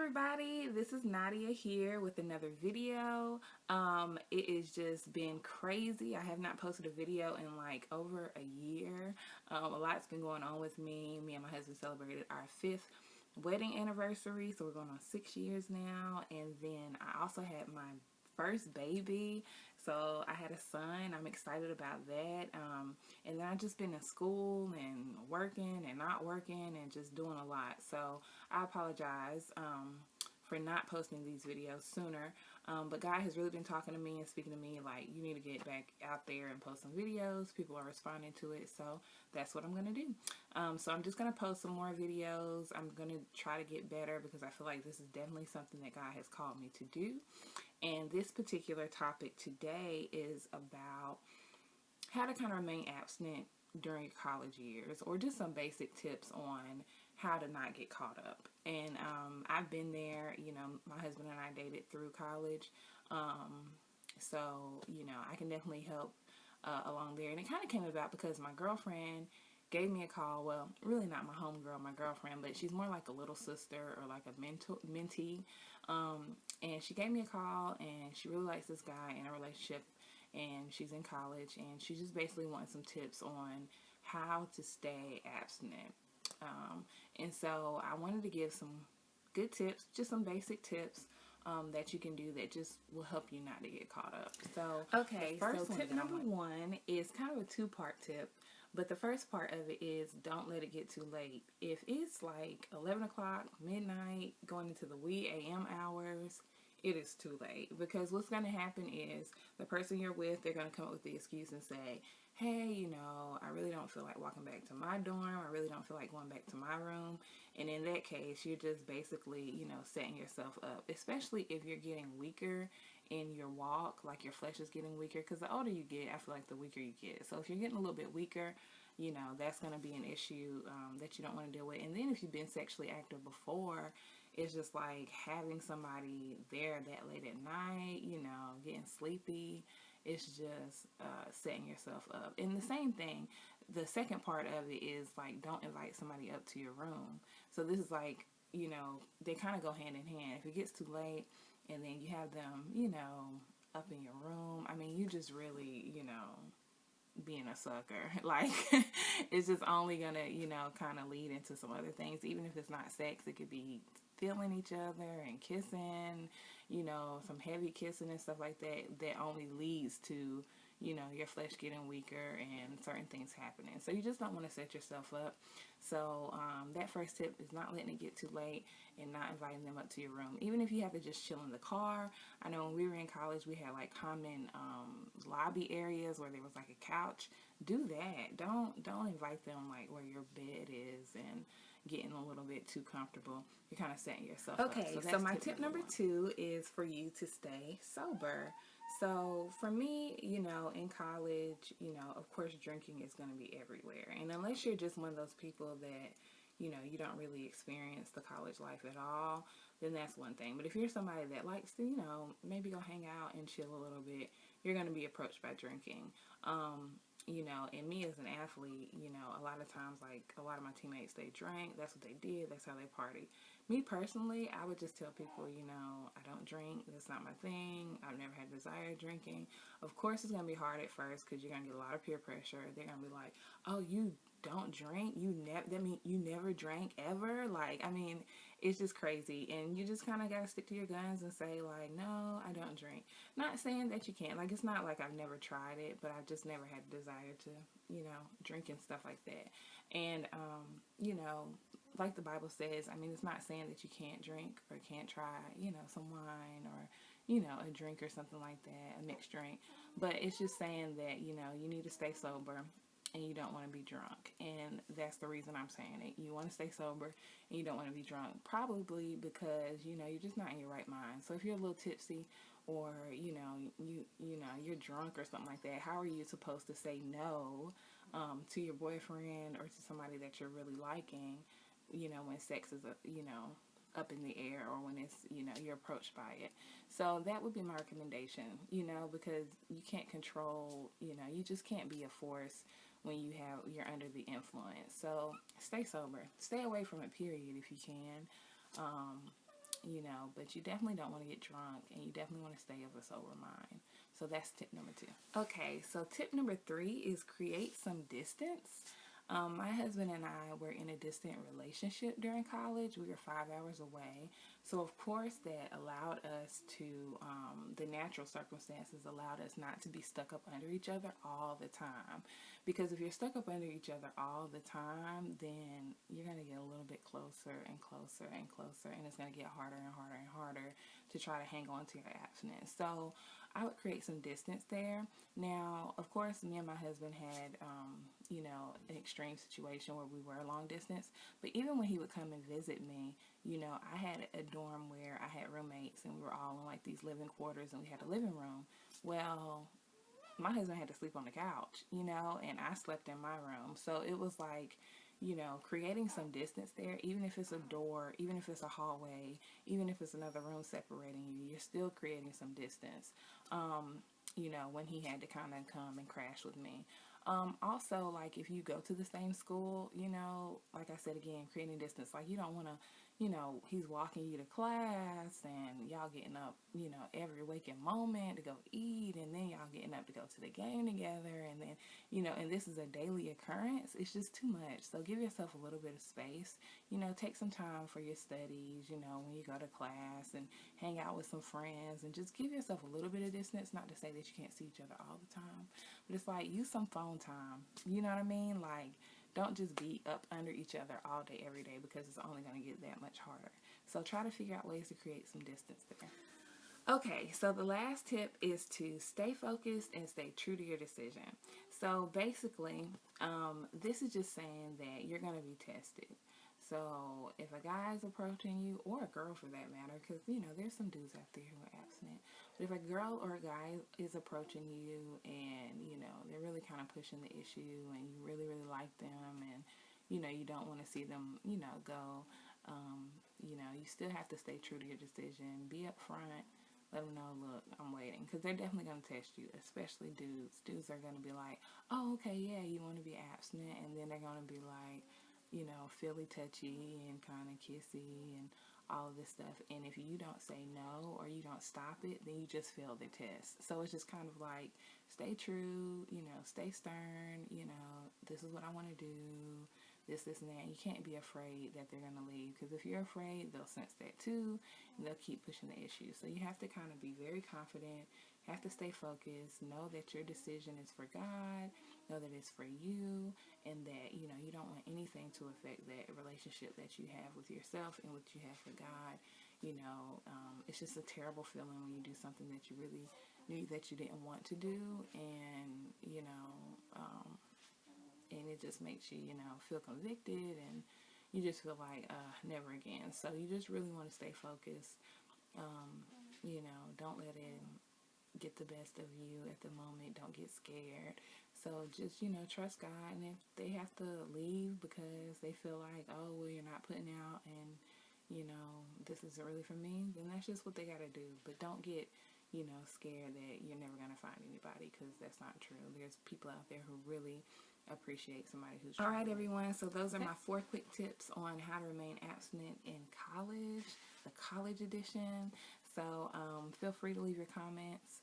everybody, this is Nadia here with another video. It has just been crazy. I have not posted a video in like over a year. A lot's been going on with me. Me and my husband celebrated our 5th wedding anniversary, so we're going on 6 years now. And then I also had my first baby, so I had a son. I'm excited about that. And then I've just been in school and working and not working and just doing a lot. So I apologize for not posting these videos sooner. But God has really been talking to me and speaking to me like, you need to get back out there and post some videos. People are responding to it, so that's what I'm going to do. So I'm just going to post some more videos. I'm going to try to get better because I feel like this is definitely something that God has called me to do. And this particular topic today is about how to kind of remain abstinent during your college years, or just some basic tips on how to not get caught up. And I've been there. You know, my husband and I dated through college, so you know, I can definitely help along there. And it kind of came about because my girlfriend gave me a call. Well, really not my homegirl, my girlfriend, but she's more like a little sister or like a mentee. And she gave me a call, and she really likes this guy in a relationship, and she's in college, and she just basically wants some tips on how to stay abstinent. And so I wanted to give some good tips, just some basic tips that you can do that just will help you not to get caught up. So, okay, so tip number one is kind of a two-part tip. But the first part of it is don't let it get too late. If it's like 11 o'clock, midnight, going into the wee AM hours, it is too late. Because what's going to happen is the person you're with, they're going to come up with the excuse and say, hey, you know, I really don't feel like walking back to my dorm. I really don't feel like going back to my room. And in that case, you're just basically, you know, setting yourself up. Especially if you're getting weaker in your walk, like your flesh is getting weaker, because the older you get, I feel like the weaker you get. So if you're getting a little bit weaker, you know, that's going to be an issue that you don't want to deal with. And then if you've been sexually active before, it's just like having somebody there that late at night, you know, getting sleepy. It's just setting yourself up. And the same thing, the second part of it is like, don't invite somebody up to your room. So this is like, you know, they kind of go hand in hand. If it gets too late, and then you have them, you know, up in your room, I mean, you just really, you know, being a sucker. Like, it's just only gonna, you know, kind of lead into some other things. Even if it's not sex, it could be feeling each other and kissing, you know, some heavy kissing and stuff like that, that only leads to, you know, your flesh getting weaker and certain things happening. So you just don't want to set yourself up. So that first tip is not letting it get too late and not inviting them up to your room. Even if you have to just chill in the car. I know when we were in college, we had like common lobby areas where there was like a couch. Do that. Don't invite them like where your bed is and getting a little bit too comfortable. You're kind of setting yourself up. Okay, so my tip number 2 is for you to stay sober. So for me, you know, in college, you know, of course drinking is going to be everywhere. And unless you're just one of those people that, you know, you don't really experience the college life at all, then that's one thing. But if you're somebody that likes to, you know, maybe go hang out and chill a little bit, you're going to be approached by drinking. You know, and me as an athlete, you know, a lot of times, like, a lot of my teammates, they drank. That's what they did. That's how they partied. Me personally, I would just tell people, you know, I don't drink. That's not my thing. I've never had desire drinking. Of course, it's going to be hard at first because you're going to get a lot of peer pressure. They're going to be like, oh, you don't drink? That mean you never drank ever? Like, I mean, it's just crazy. And you just kind of got to stick to your guns and say, like, no, I don't drink. Not saying that you can't. Like, it's not like I've never tried it, but I've just never had a desire to, you know, drink and stuff like that. And, you know, like the Bible says, I mean, it's not saying that you can't drink or can't try, you know, some wine or, you know, a drink or something like that, a mixed drink. But it's just saying that, you know, you need to stay sober and you don't want to be drunk. And that's the reason I'm saying it. You want to stay sober and you don't want to be drunk. Probably because, you know, you're just not in your right mind. So if you're a little tipsy or, you know, you're drunk or something like that, how are you supposed to say no to your boyfriend or to somebody that you're really liking, you know, when sex is, you know, up in the air or when it's, you know, you're approached by it. So that would be my recommendation, you know, because you can't control, you know, you just can't be a force when you're under the influence. So stay sober. Stay away from it, period, if you can. you know, but you definitely don't want to get drunk, and you definitely want to stay of a sober mind. So that's tip number 2. Okay, so tip number 3 is create some distance. My husband and I were in a distant relationship during college. We were 5 hours away. So, of course, that allowed us to, the natural circumstances allowed us not to be stuck up under each other all the time. Because if you're stuck up under each other all the time, then you're going to get a little bit closer and closer and closer. And it's going to get harder and harder and harder to try to hang on to your abstinence. So, I would create some distance there. Now, of course, me and my husband had, you know, an extreme situation where we were long distance. But even when he would come and visit me, you know, I had a dorm where I had roommates and we were all in like these living quarters and we had a living room. Well, my husband had to sleep on the couch, you know, and I slept in my room. So it was like, you know, creating some distance there, even if it's a door, even if it's a hallway, even if it's another room separating you, you're still creating some distance, you know, when he had to kind of come and crash with me. Also, like, if you go to the same school, you know, like I said again, creating distance, like, you don't want to, you know, he's walking you to class and y'all getting up, you know, every waking moment to go eat, and then y'all getting up to go to the game together, and then, you know, and this is a daily occurrence. It's just too much. So give yourself a little bit of space, you know, take some time for your studies, you know, when you go to class, and hang out with some friends, and just give yourself a little bit of distance. Not to say that you can't see each other all the time, but it's like, use some phone time, you know what I mean? Like, don't just be up under each other all day, every day, because it's only going to get that much harder. So try to figure out ways to create some distance there. Okay, so the last tip is to stay focused and stay true to your decision. So basically, this is just saying that you're going to be tested. So if a guy is approaching you, or a girl for that matter, because, you know, there's some dudes out there who are abstinent, but if a girl or a guy is approaching you and, you know, they're really kind of pushing the issue and you really, really like them, and, you know, you don't want to see them, you know, go, you know, you still have to stay true to your decision. Be upfront. Let them know, look, I'm waiting. Because they're definitely going to test you, especially dudes. Dudes are going to be like, oh, okay, yeah, you want to be abstinent. And then they're going to be like, you know, feely touchy and kind of kissy and all of this stuff. And if you don't say no, or you don't stop it, then you just fail the test. So it's just kind of like, stay true, you know, stay stern, you know, this is what I want to do, this, and that. You can't be afraid that they're going to leave, because if you're afraid, they'll sense that too, and they'll keep pushing the issue. So you have to kind of be very confident, have to stay focused, know that your decision is for God, know that it's for you, and that, you know, you don't want anything to affect that relationship that you have with yourself and what you have for God. You know, it's just a terrible feeling when you do something that you really knew that you didn't want to do, and, you know, and it just makes you, you know, feel convicted, and you just feel like, never again. So you just really want to stay focused. You know, don't let it get the best of you at the moment. Don't get scared. So just, you know, trust God. And if they have to leave because they feel like, oh, well, you're not putting out, and, you know, this isn't really for me, then that's just what they got to do. But don't get, you know, scared that you're never going to find anybody, because that's not true. There's people out there who really appreciate somebody who's trying. All right, everyone, so those are my 4 quick tips on how to remain abstinent in college, the college edition. So feel free to leave your comments.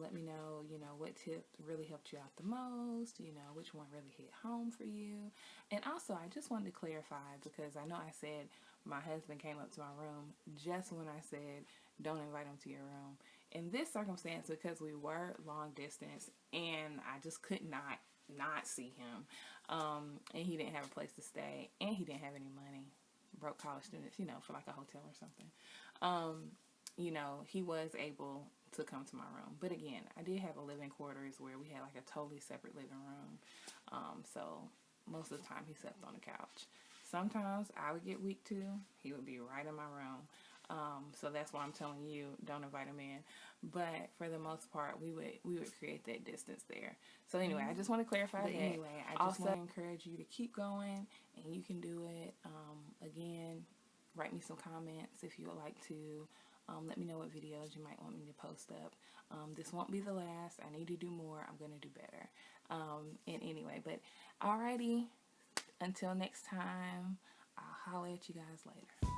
Let me know, you know, what tip really helped you out the most, you know, which one really hit home for you. And also, I just wanted to clarify, because I know I said my husband came up to my room just when I said don't invite him to your room. In this circumstance, because we were long distance and I just could not see him, and he didn't have a place to stay, and he didn't have any money, broke college students, you know, for like a hotel or something, you know, he was able to come to my room. But again, I did have a living quarters where we had like a totally separate living room, so most of the time he slept on the couch. Sometimes I would get weak too. He would be right in my room. So that's why I'm telling you, don't invite him in. But for the most part, we would create that distance there. So anyway, I just want to clarify that. Anyway, I just want to encourage you to keep going, and you can do it. Again, write me some comments if you would like to. Let me know what videos you might want me to post up. This won't be the last. I need to do more. I'm going to do better. And anyway, but alrighty, until next time, I'll holler at you guys later.